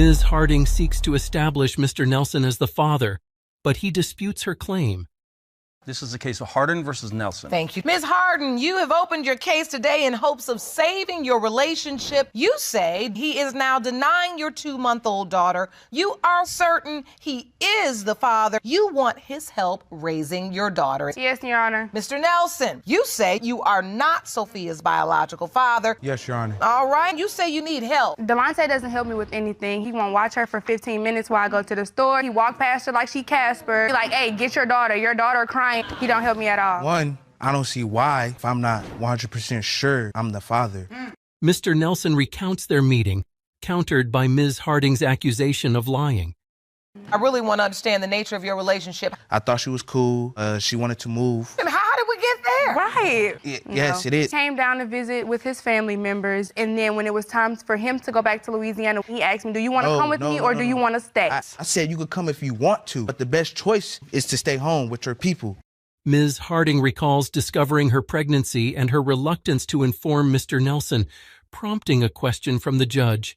Ms. Harding seeks to establish Mr. Nelson as the father, but he disputes her claim. This is a case of Harding versus Nelson. Thank you. Ms. Harding, you have opened your case today in hopes of saving your relationship. You say he is now denying your 2-month-old daughter. You are certain he is the father. You want his help raising your daughter. Yes, Your Honor. Mr. Nelson, you say you are not Sophia's biological father. Yes, Your Honor. All right. You say you need help. Delonte doesn't help me with anything. He won't watch her for 15 minutes while I go to the store. He walked past her like she Casper. He like, hey, get your daughter crying. He don't help me at all. One, I don't see why, if I'm not 100% sure I'm the father. Mr. Nelson recounts their meeting, countered by Ms. Harding's accusation of lying. I really want to understand the nature of your relationship. I thought she was cool. She wanted to move. And how did we get there? Right. Yes, it is. He came down to visit with his family members, and then when it was time for him to go back to Louisiana, he asked me, do you want to come with me or do you want to stay? I said you could come if you want to, but the best choice is to stay home with your people. Ms. Harding recalls discovering her pregnancy and her reluctance to inform Mr. Nelson, prompting a question from the judge.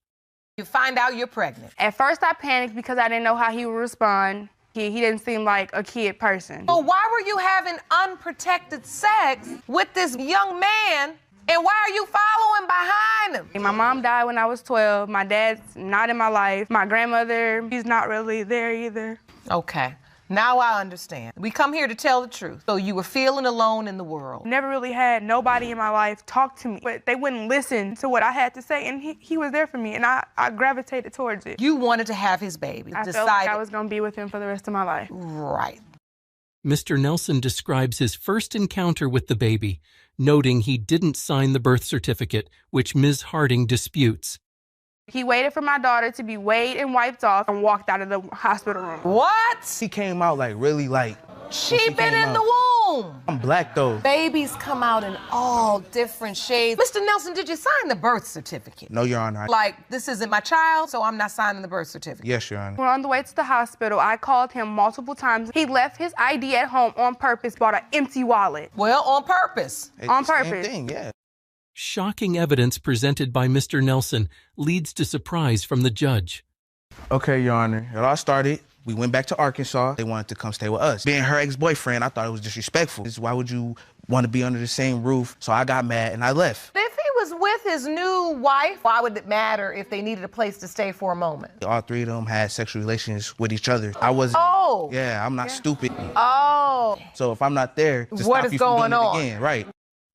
You find out you're pregnant. At first, I panicked because I didn't know how he would respond. He didn't seem like a kid person. So why were you having unprotected sex with this young man, and why are you following behind him? My mom died when I was 12. My dad's not in my life. My grandmother, she's not really there either. Okay. Now I understand. We come here to tell the truth. So you were feeling alone in the world. Never really had nobody in my life talk to me, but they wouldn't listen to what I had to say, and he was there for me, and I gravitated towards it. You wanted to have his baby. I felt like I was going to be with him for the rest of my life. Right. Mr. Nelson describes his first encounter with the baby, noting he didn't sign the birth certificate, which Ms. Harding disputes. He waited for my daughter to be weighed and wiped off and walked out of the hospital room. What? She came out like really like... She been in the womb. I'm black though. Babies come out in all different shades. Mr. Nelson, did you sign the birth certificate? No, Your Honor. Like, this isn't my child, so I'm not signing the birth certificate. Yes, Your Honor. We're on the way to the hospital. I called him multiple times. He left his ID at home on purpose, bought an empty wallet. Well, on purpose. On purpose. Same thing, yeah. Shocking evidence presented by Mr. Nelson leads to surprise from the judge. Okay, Your Honor. It all started. We went back to Arkansas. They wanted to come stay with us. Being her ex-boyfriend, I thought it was disrespectful. Why would you want to be under the same roof? So I got mad and I left. If he was with his new wife, why would it matter if they needed a place to stay for a moment? All three of them had sexual relations with each other. I was... Oh. Yeah, I'm not stupid. Oh. So if I'm not there, to What stop is you from going doing on? it again, right?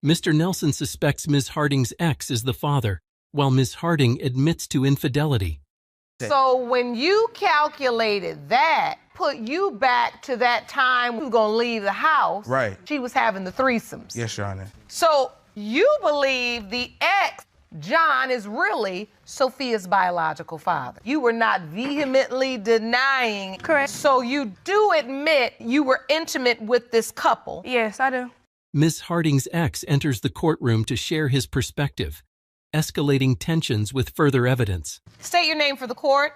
Mr. Nelson suspects Ms. Harding's ex is the father, while Ms. Harding admits to infidelity. So when you calculated that, put you back to that time you were gonna leave the house. Right. She was having the threesomes. Yes, Your Honor. So you believe the ex, John, is really Sophia's biological father. You were not vehemently denying. Correct. So you do admit you were intimate with this couple. Yes, I do. Ms. Harding's ex enters the courtroom to share his perspective, escalating tensions with further evidence. State your name for the court.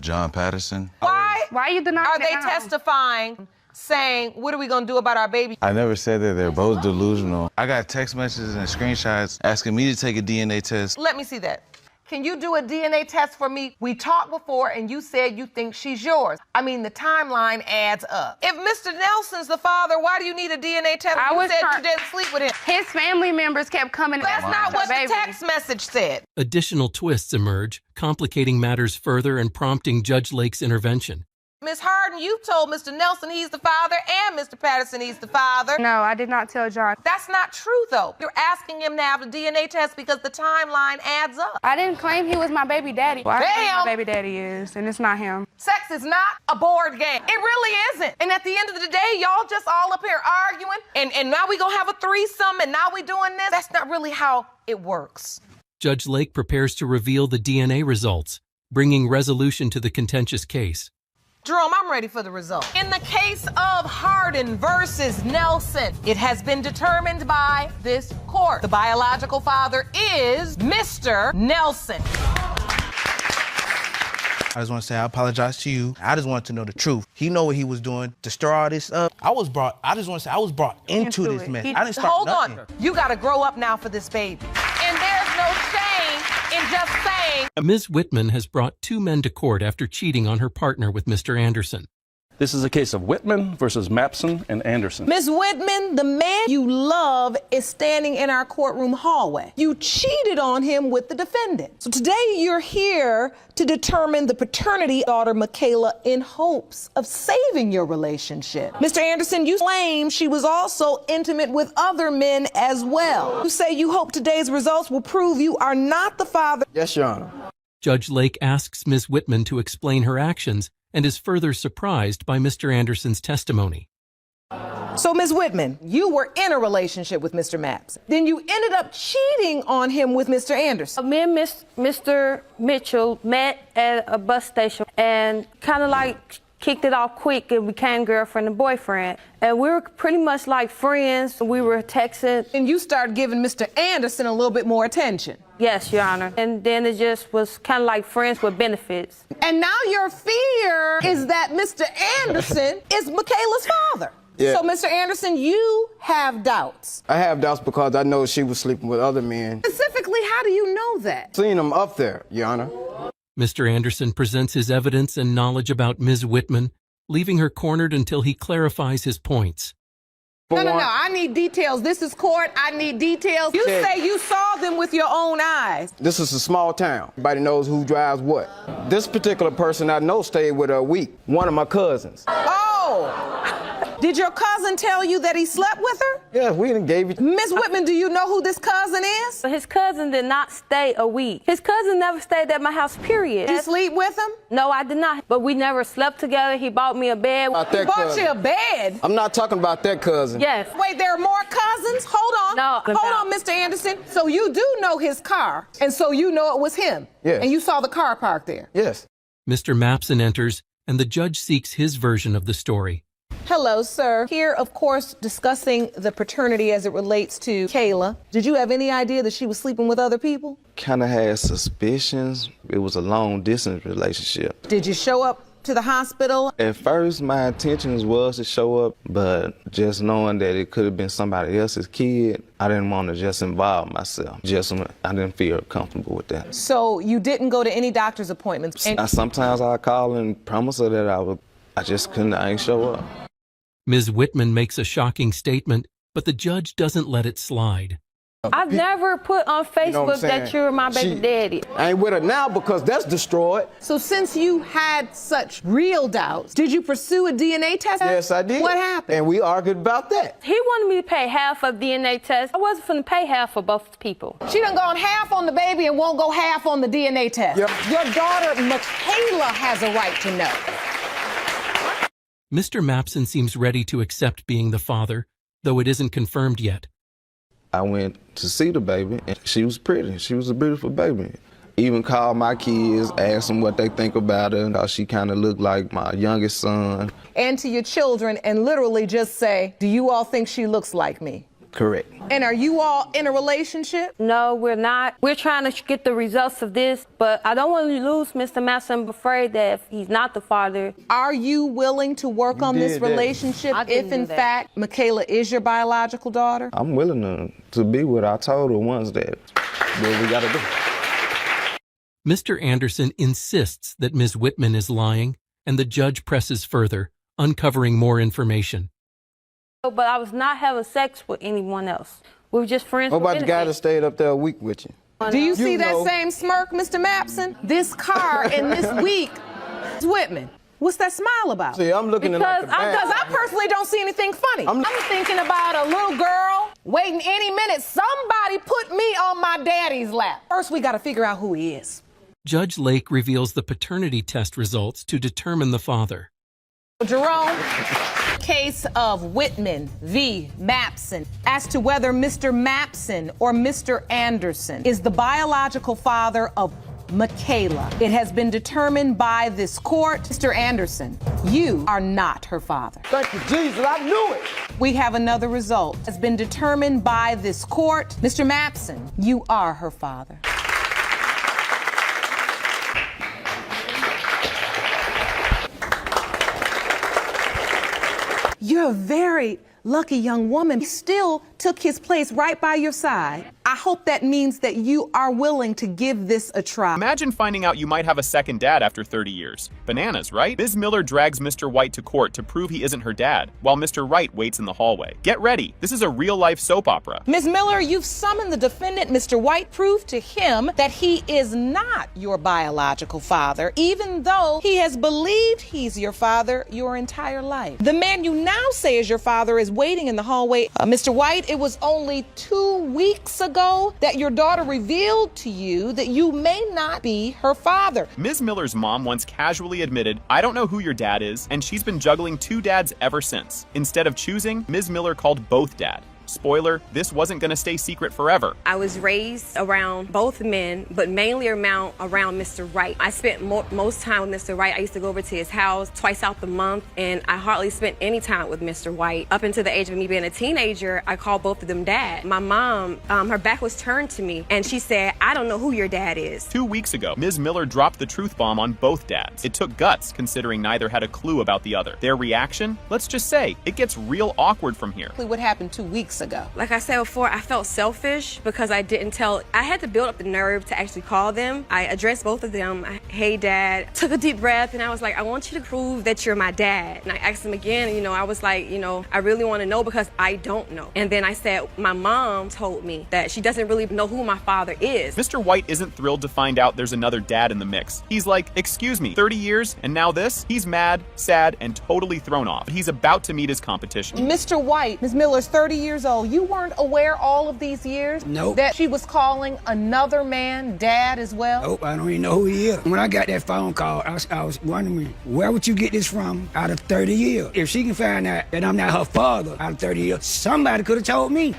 John Patterson. Why are you denying are they now? testifying, saying, what are we gonna do about our baby? I never said that. They're both delusional. I got text messages and screenshots asking me to take a DNA test. Let me see that. Can you do a DNA test for me? We talked before and you said you think she's yours. I mean, the timeline adds up. If Mr. Nelson's the father, why do you need a DNA test? You said you didn't sleep with him. His family members kept coming. That's not what the text message said. Additional twists emerge, complicating matters further and prompting Judge Lake's intervention. Ms. Harding, you told Mr. Nelson he's the father and Mr. Patterson he's the father. No, I did not tell John. That's not true, though. You're asking him to have a DNA test because the timeline adds up. I didn't claim he was my baby daddy. Well, I know who my baby daddy is, and it's not him. Sex is not a board game. It really isn't. And at the end of the day, y'all just all up here arguing, and now we gonna have a threesome, and now we doing this. That's not really how it works. Judge Lake prepares to reveal the DNA results, bringing resolution to the contentious case. Jerome, I'm ready for the result. In the case of Harding versus Nelson, it has been determined by this court. The biological father is Mr. Nelson. I just want to say I apologize to you. I just wanted to know the truth. He know what he was doing to stir all this up. I was brought into this mess. I didn't start nothing. Hold on. You got to grow up now for this baby. And there's no shame in just saying. Ms. Whitman has brought 2 men to court after cheating on her partner with Mr. Anderson. This is a case of Whitman versus Mapson and Anderson. Ms. Whitman, the man you love is standing in our courtroom hallway. You cheated on him with the defendant. So today you're here to determine the paternity daughter, Michaela, in hopes of saving your relationship. Mr. Anderson, you claim she was also intimate with other men as well. You say you hope today's results will prove you are not the father. Yes, Your Honor. Judge Lake asks Ms. Whitman to explain her actions and is further surprised by Mr. Anderson's testimony. So, Ms. Whitman, you were in a relationship with Mr. Maps. Then you ended up cheating on him with Mr. Anderson. Me and Mr. Mitchell met at a bus station and kind of like kicked it off quick and became girlfriend and boyfriend. And we were pretty much like friends. We were texting. And you started giving Mr. Anderson a little bit more attention. Yes, Your Honor. And then it just was kind of like friends with benefits. And now your fear is that Mr. Anderson is Michaela's father. Yeah. So, Mr. Anderson, you have doubts. I have doubts because I know she was sleeping with other men. Specifically, how do you know that? Seen them up there, Your Honor. Mr. Anderson presents his evidence and knowledge about Ms. Whitman, leaving her cornered until he clarifies his points. No, I need details. This is court. I need details. You say you saw them with your own eyes. This is a small town. Everybody knows who drives what. This particular person I know stayed with her a week. One of my cousins. Oh! Did your cousin tell you that he slept with her? Yeah, we done gave it. Ms. Whitman, do you know who this cousin is? His cousin did not stay a week. His cousin never stayed at my house, period. Did you sleep with him? No, I did not. But we never slept together. He bought me a bed. He bought you a bed? I'm not talking about that cousin. Yes. Wait, there are more cousins? Hold on. No. Hold on, Mr. Anderson. So you do know his car, and so you know it was him? Yes. And you saw the car parked there? Yes. Mr. Mapson enters, and the judge seeks his version of the story. Hello, sir. Here, of course, discussing the paternity as it relates to Kayla. Did you have any idea that she was sleeping with other people? Kind of had suspicions. It was a long-distance relationship. Did you show up to the hospital? At first, my intentions was to show up, but just knowing that it could have been somebody else's kid, I didn't want to just involve myself. I didn't feel comfortable with that. So you didn't go to any doctor's appointments? Sometimes I call and promise her that I ain't show up. Ms. Whitman makes a shocking statement, but the judge doesn't let it slide. I've never put on Facebook that you're my baby daddy. I ain't with her now because that's destroyed. So since you had such real doubts, did you pursue a DNA test? Yes, I did. What happened? And we argued about that. He wanted me to pay half of DNA test. I wasn't finna pay half for both people. She done gone half on the baby and won't go half on the DNA test. Yep. Your daughter, Michaela, has a right to know. Mr. Mapson seems ready to accept being the father, though it isn't confirmed yet. I went to see the baby, and she was pretty. She was a beautiful baby. Even called my kids, asked them what they think about her, and she kind of looked like my youngest son. And to your children, and literally just say, do you all think she looks like me? Correct. And are you all in a relationship? No, we're not. We're trying to get the results of this, but I don't want to lose Mr. Mapson. I'm afraid that if he's not the father. Are you willing to work on this relationship if, in fact, Michaela is your biological daughter? I'm willing to be with her. I told her once that we got to do. Mr. Anderson insists that Ms. Whitman is lying, and the judge presses further, uncovering more information. But I was not having sex with anyone else. We were just friends. What about the guy that stayed up there a week with you? Do you see that same smirk, Mr. Mapson? This car and this week, Ms. Whitman. What's that smile about? See, I'm looking at like the back. Because I personally don't see anything funny. I'm thinking about a little girl waiting any minute. Somebody put me on my daddy's lap. First, we got to figure out who he is. Judge Lake reveals the paternity test results to determine the father. Jerome, case of Whitman v. Mapson as to whether Mr. Mapson or Mr. Anderson is the biological father of Michaela. It has been determined by this court, Mr. Anderson, you are not her father. Thank you, Jesus, I knew it. We have another result. It has been determined by this court, Mr. Mapson, you are her father. You're a very lucky young woman. He still took his place right by your side. I hope that means that you are willing to give this a try. Imagine finding out you might have a second dad after 30 years. Bananas, right? Ms. Miller drags Mr. White to court to prove he isn't her dad, while Mr. Wright waits in the hallway. Get ready. This is a real-life soap opera. Ms. Miller, you've summoned the defendant, Mr. White. Prove to him that he is not your biological father, even though he has believed he's your father your entire life. The man you now say is your father is waiting in the hallway. Mr. White, it was only 2 weeks ago that your daughter revealed to you that you may not be her father. Ms. Miller's mom once casually admitted, "I don't know who your dad is," and she's been juggling 2 dads ever since. Instead of choosing, Ms. Miller called both dad. Spoiler, this wasn't going to stay secret forever. I was raised around both men, but mainly around Mr. Wright. I spent most time with Mr. Wright. I used to go over to his house twice out the month, and I hardly spent any time with Mr. White. Up until the age of me being a teenager, I called both of them dad. My mom, her back was turned to me, and she said, "I don't know who your dad is." 2 weeks ago, Ms. Miller dropped the truth bomb on both dads. It took guts, considering neither had a clue about the other. Their reaction? Let's just say, it gets real awkward from here. What happened 2 weeks ago? Like I said before, I felt selfish because I didn't tell. I had to build up the nerve to actually call them. I addressed both of them. "Hey, Dad." Took a deep breath, and I was like, "I want you to prove that you're my dad." And I asked him again, I was like, I really want to know because I don't know. And then I said, my mom told me that she doesn't really know who my father is. Mr. White isn't thrilled to find out there's another dad in the mix. He's like, "Excuse me, 30 years and now this?" He's mad, sad, and totally thrown off. But he's about to meet his competition. Mr. White, Ms. Miller's 30 years old. You weren't aware all of these years? Nope. That she was calling another man dad as well? Nope, I don't even know who he is. When I got that phone call, I was wondering, where would you get this from out of 30 years? If she can find out that I'm not her father out of 30 years, somebody could have told me.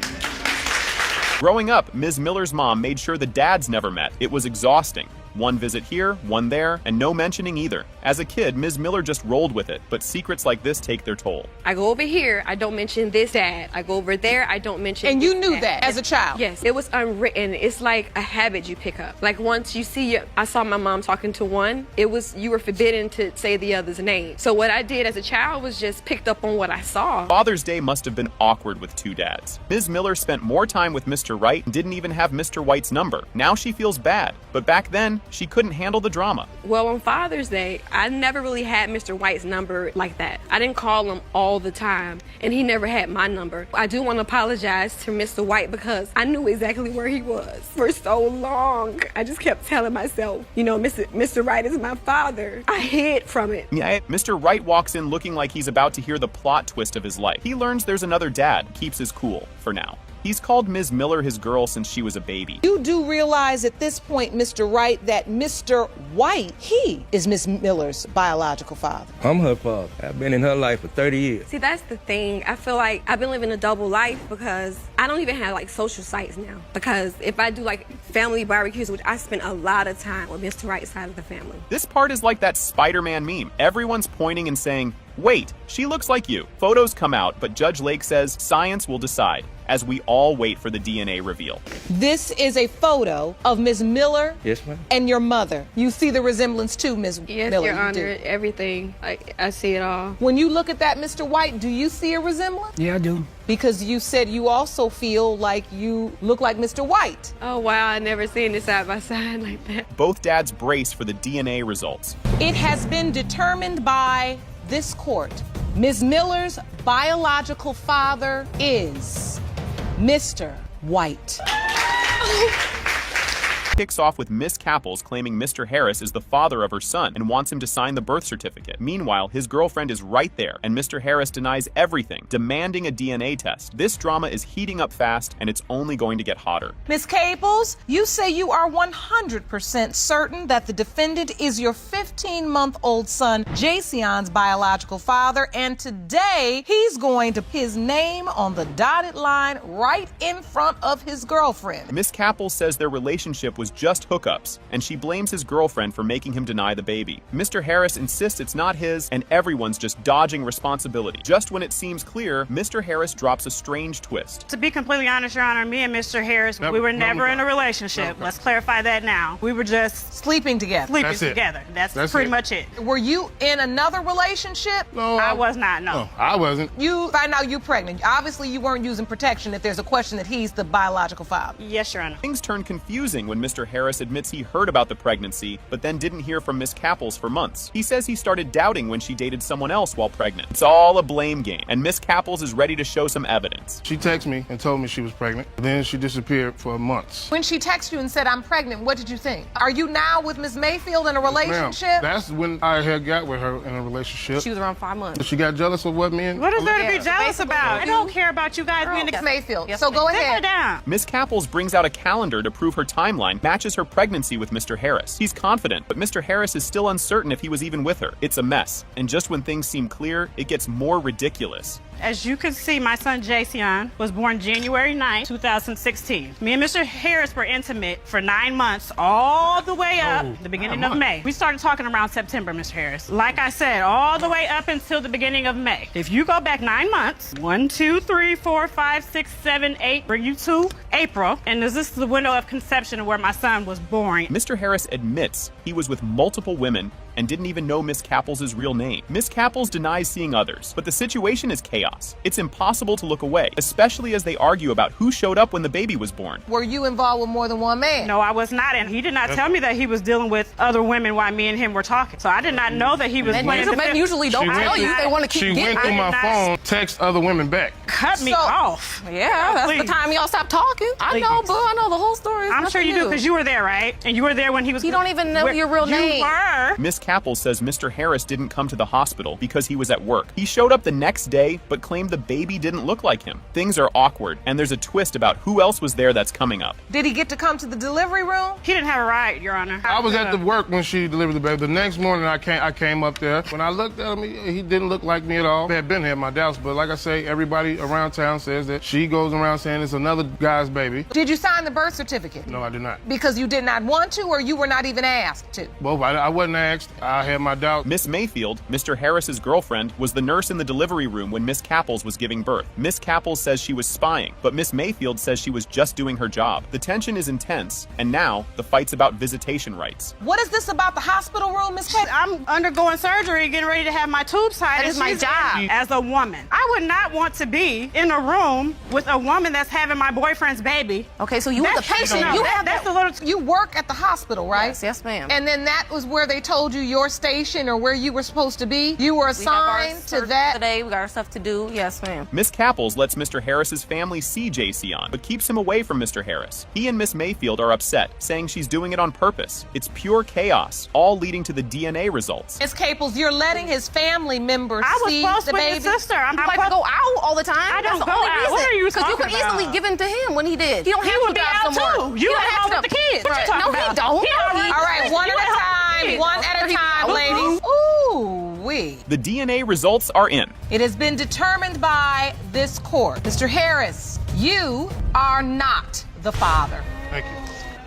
Growing up, Ms. Miller's mom made sure the dads never met. It was exhausting. One visit here, one there, and no mentioning either. As a kid, Ms. Miller just rolled with it, but secrets like this take their toll. I go over here, I don't mention this dad. I go over there, I don't mention And you knew dad. that as a child? Yes, it was unwritten. It's like a habit you pick up. Like once you see, I saw my mom talking to one, you were forbidden to say the other's name. So what I did as a child was just picked up on what I saw. Father's Day must have been awkward with 2 dads. Ms. Miller spent more time with Mr. Wright and didn't even have Mr. White's number. Now she feels bad, but back then, she couldn't handle the drama. Well, on Father's Day, I never really had Mr. White's number like that. I didn't call him all the time, and he never had my number. I do want to apologize to Mr. White because I knew exactly where he was for so long. I just kept telling myself, Mr. Wright is my father. I hid from it. Yeah, Mr. Wright walks in looking like he's about to hear the plot twist of his life. He learns there's another dad, keeps his cool, for now. He's called Ms. Miller his girl since she was a baby. You do realize at this point, Mr. Wright, that Mr. White, he is Ms. Miller's biological father. I'm her father. I've been in her life for 30 years. See, that's the thing. I feel like I've been living a double life because I don't even have social sites now. Because if I do family barbecues, which I spend a lot of time with Mr. Wright's side of the family. This part is like that Spider-Man meme. Everyone's pointing and saying, "Wait, she looks like you." Photos come out, but Judge Lake says science will decide, as we all wait for the DNA reveal. This is a photo of Ms. Miller Yes, ma'am. and your mother. You see the resemblance too, Ms. Yes, Miller? Your Honor, do. everything. I see it all. When you look at that, Mr. White, do you see a resemblance? Yeah, I do. Because you said you also feel like you look like Mr. White. Oh, wow, I never seen it side by side like that. Both dads brace for the DNA results. It has been determined by this court. Ms. Miller's biological father is Mr. White. Kicks off with Miss Capples claiming Mr. Harris is the father of her son and wants him to sign the birth certificate. Meanwhile, his girlfriend is right there, and Mr. Harris denies everything, demanding a DNA test. This drama is heating up fast, and it's only going to get hotter. Ms. Capples, you say you are 100% certain that the defendant is your 15-month-old son, Jasion's biological father, and today he's going to put his name on the dotted line right in front of his girlfriend. Miss Capples says their relationship was just hookups, and she blames his girlfriend for making him deny the baby. Mr. Harris insists it's not his, and everyone's just dodging responsibility. Just when it seems clear, Mr. Harris drops a strange twist. To be completely honest, Your Honor, me and Mr. Harris, we were never in a relationship. Let's clarify that now. We were just sleeping together. Sleeping together. That's pretty much it. Were you in another relationship? No, I was not, no. I wasn't. You find out you're pregnant. Obviously, you weren't using protection if there's a question that he's the biological father. Yes, Your Honor. Things turn confusing when Mr. Harris admits he heard about the pregnancy, but then didn't hear from Miss Capples for months. He says he started doubting when she dated someone else while pregnant. It's all a blame game, and Miss Capples is ready to show some evidence. She texted me and told me she was pregnant. Then she disappeared for months. When she texted you and said, I'm pregnant, what did you think? Are you now with Miss Mayfield in a relationship? Ma'am, that's when I had got with her in a relationship. She was around 5 months. She got jealous of what me and... What is there to be jealous about? I don't care about you guys being Miss Mayfield. So go ahead. Sit her down. Miss Capples brings out a calendar to prove her timeline matches her pregnancy with Mr. Harris. He's confident, but Mr. Harris is still uncertain if he was even with her. It's a mess, and just when things seem clear, it gets more ridiculous. As you can see, my son Jason was born January 9, 2016. Me and Mr. Harris were intimate for 9 months, all the way up the beginning of May. We started talking around September, Mr. Harris. Like I said, all the way up until the beginning of May. If you go back 9 months, 1, 2, 3, 4, 5, 6, 7, 8, bring you to April, and this is the window of conception where my son was born. Mr. Harris admits he was with multiple women and didn't even know Miss Capples' real name. Miss Capples denies seeing others, but the situation is chaos. It's impossible to look away, especially as they argue about who showed up when the baby was born. Were you involved with more than one man? No, I was not, and he did not tell me that he was dealing with other women while me and him were talking. So I did not know that he was playing the Men usually don't tell you. They want to keep She getting went through my phone, text other women back. Cut me off. Yeah, that's the time y'all stop talking. I know, boo. I know the whole story. I'm sure you do, because you were there, right? And you were there when he was... You don't even know your real name. You were. Miss Capples says Mr. Harris didn't come to the hospital because he was at work. He showed up the next day, but claimed the baby didn't look like him. Things are awkward, and there's a twist about who else was there that's coming up. Did he get to come to the delivery room? He didn't have a ride, Your Honor. I was at the work when she delivered the baby. The next morning I came up there. When I looked at him, he didn't look like me at all. I had been here, my doubts, but like I say, everybody around town says that she goes around saying it's another guy's baby. Did you sign the birth certificate? No, I did not. Because you did not want to, or you were not even asked to? Both. I wasn't asked. I had my doubts. Miss Mayfield, Mr. Harris's girlfriend, was the nurse in the delivery room when Miss Capples was giving birth. Miss Capples says she was spying, but Miss Mayfield says she was just doing her job. The tension is intense, and now the fight's about visitation rights. What is this about the hospital room, Miss Kate? I'm undergoing surgery, getting ready to have my tubes tied. That is my job. As a woman, I would not want to be in a room with a woman that's having my boyfriend's baby. Okay, so you were the patient. You work at the hospital, right? Yes, ma'am. And then that was where they told you your station or where you were supposed to be? You were assigned to that? Today, we got our stuff to do. Yes, ma'am. Miss Capples lets Mr. Harris's family see JC on, but keeps him away from Mr. Harris. He and Miss Mayfield are upset, saying she's doing it on purpose. It's pure chaos, all leading to the DNA results. Miss Caples, you're letting his family members see close the with baby? his sister. I'm like to go out all the time. I don't That's the go only out. reason. What are you Because you talking could easily about? give in to him when he did. He don't He have would to be drive out somewhere. too. You don't at have home to. with the kids. What you talking No, about? he don't. All right, one at a time. One at a time, ladies. Ooh-wee. The DNA results are in. It has been determined by this court. Mr. Harris, you are not the father. Thank you.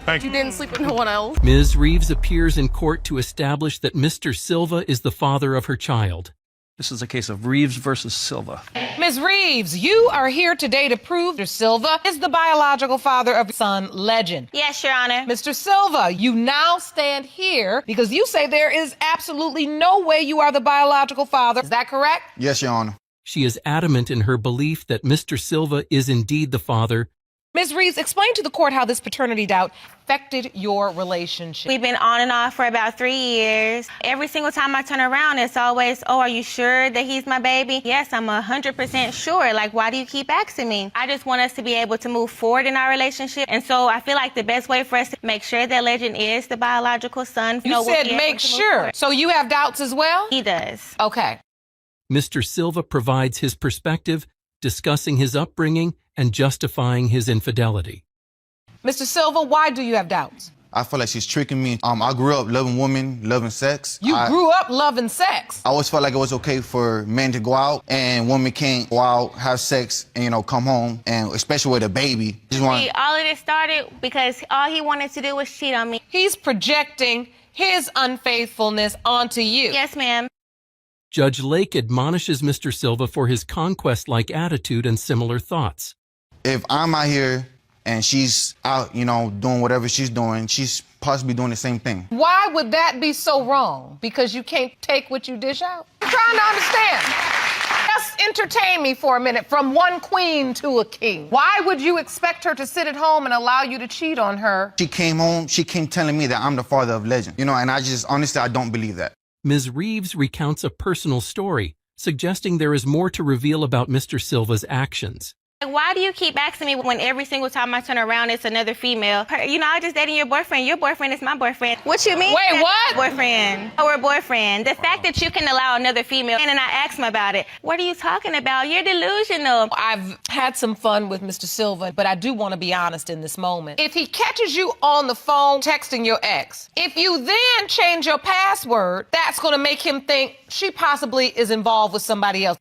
Thank you. You didn't sleep with no one else. Ms. Reeves appears in court to establish that Mr. Silva is the father of her child. This is a case of Reeves versus Silva. Ms. Reeves, you are here today to prove Mr. Silva is the biological father of son Legend. Yes, Your Honor. Mr. Silva, you now stand here because you say there is absolutely no way you are the biological father. Is that correct? Yes, Your Honor. She is adamant in her belief that Mr. Silva is indeed the father. Ms. Reeves, explain to the court how this paternity doubt affected your relationship. We've been on and off for about 3 years. Every single time I turn around, it's always, oh, are you sure that he's my baby? Yes, I'm 100% sure. Like, why do you keep asking me? I just want us to be able to move forward in our relationship. And so I feel like the best way for us to make sure that Legend is the biological son. You said make sure. So you have doubts as well? He does. Okay. Mr. Silva provides his perspective, discussing his upbringing and justifying his infidelity. Mr. Silva, why do you have doubts? I feel like she's tricking me. I grew up loving women, loving sex. You grew up loving sex? I always felt like it was okay for men to go out and women can't go out, have sex, and, you know, come home, and especially with a baby. See, all of this started because all he wanted to do was cheat on me. He's projecting his unfaithfulness onto you. Yes, ma'am. Judge Lake admonishes Mr. Silva for his conquest-like attitude and similar thoughts. If I'm out here and she's out, you know, doing whatever she's doing, she's possibly doing the same thing. Why would that be so wrong? Because you can't take what you dish out? I'm trying to understand. Just entertain me for a minute. From one queen to a king. Why would you expect her to sit at home and allow you to cheat on her? She came home, she came telling me that I'm the father of legend. You know, and I just, honestly, I don't believe that. Ms. Reeves recounts a personal story, suggesting there is more to reveal about Mr. Silva's actions. Why do you keep asking me when every single time I turn around it's another female? You know, I just dating your boyfriend. Your boyfriend is my boyfriend. What you mean? Wait, what? Boyfriend. Our boyfriend. The fact that you can allow another female, and I asked him about it. What are you talking about? You're delusional. I've had some fun with Mr. Silva, but I do want to be honest in this moment. If he catches you on the phone texting your ex, if you then change your password, that's going to make him think she possibly is involved with somebody else.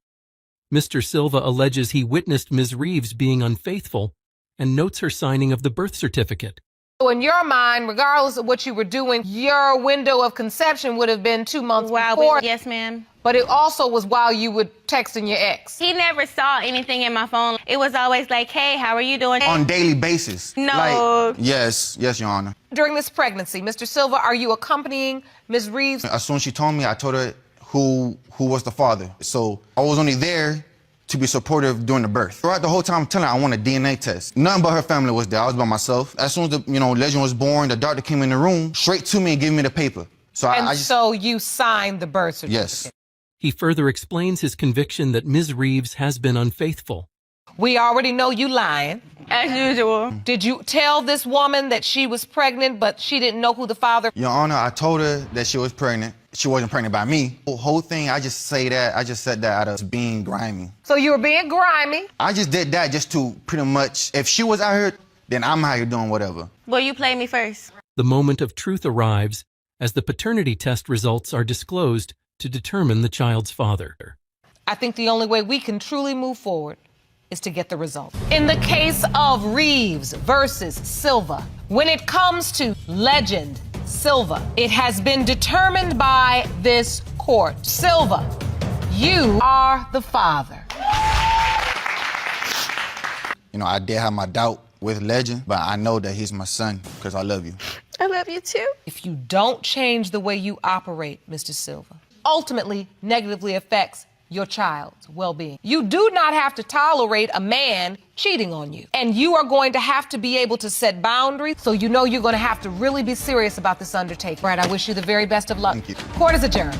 Mr. Silva alleges he witnessed Ms. Reeves being unfaithful and notes her signing of the birth certificate. So in your mind, regardless of what you were doing, your window of conception would have been 2 months before. Yes, ma'am. But it also was while you were texting your ex. He never saw anything in my phone. It was always like, hey, how are you doing? On a daily basis. No. Like, yes, Your Honor. During this pregnancy, Mr. Silva, are you accompanying Ms. Reeves? As soon as she told me, I told her who was the father. So I was only there to be supportive during the birth. Throughout the whole time, I'm telling her I want a DNA test. None but her family was there. I was by myself. As soon as the legend was born, the doctor came in the room, straight to me and gave me the paper. So so you signed the birth certificate? Yes. He further explains his conviction that Ms. Reeves has been unfaithful. We already know you lying. As usual. Did you tell this woman that she was pregnant, but she didn't know who the father? Your Honor, I told her that she was pregnant. She wasn't pregnant by me. The whole thing, I just said that out of being grimy. So you were being grimy? I just did that just to pretty much, if she was out here, then I'm out here doing whatever. Well, you played me first. The moment of truth arrives as the paternity test results are disclosed to determine the child's father. I think the only way we can truly move forward is to get the result. In the case of Reeves versus Silva, when it comes to legend Silva, it has been determined by this court. Silva, you are the father. You know, I did have my doubt with Legend, but I know that he's my son because I love you. I love you too. If you don't change the way you operate, Mr. Silva, ultimately negatively affects your child's well-being. You do not have to tolerate a man cheating on you. And you are going to have to be able to set boundaries, so you know you're going to have to really be serious about this undertaking. Right, I wish you the very best of luck. Thank you. Court is adjourned.